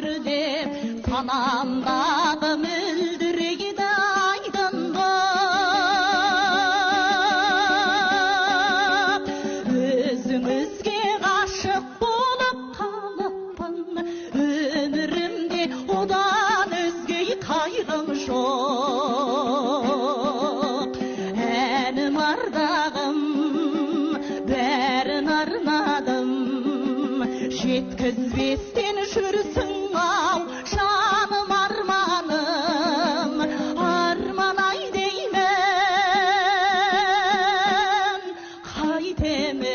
деп санамдағы мөлдірейді айдын боп. Өзіңізге ғашық болып қалыппын, өмірімде одан өзге қайғым жоқ. Әнім ардағым бәрін арнадым, жеткізбестен жүрсің-ау жаным арманым, арман-ай деймін, қайтемін.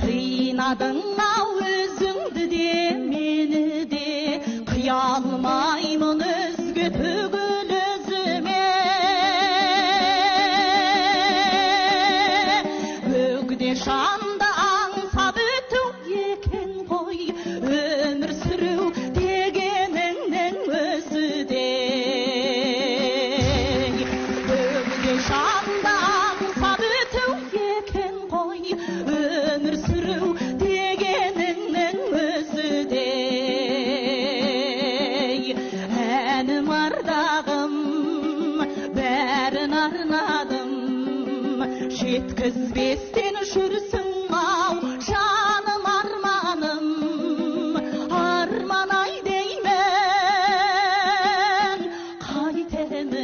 Қинадың-ау өзіңді де мені де, қия алмаймын өзге түгіл өзіме. Бөгде жанды аңсап өту екен ғой, өмір сүру дегеніңнің өзі де. Бөгде жанды аңсап өту екен ғой, өмір сүру дегеніңнің өзі де. Әнім ардағым бәрін арнадым, жеткізбестен жүрсің-ау жаным арманым, арман-ай деймін, қайтемін.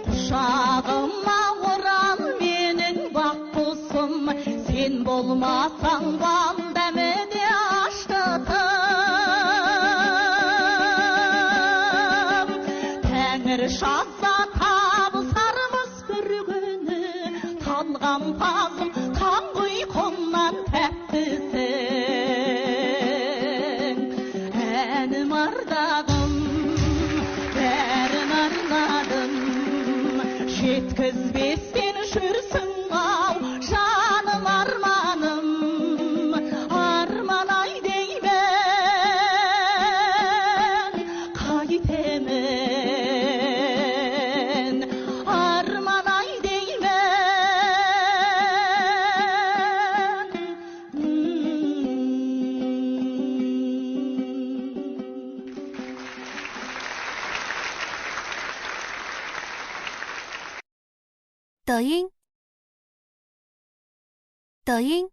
Құшағыма орал менің бақ құсым, сен болмасаң бал дәмі де аштытым. Тәңір жазса табысармыз бір күні, талғампазым таң ұйқымнан тәттісің. Әнім ардағым бәрін арнадым, жеткізбестен жүрсің-ау жаным арманым, арман-ай деймін, қайтемін, арман-ай деймін.抖音，抖音。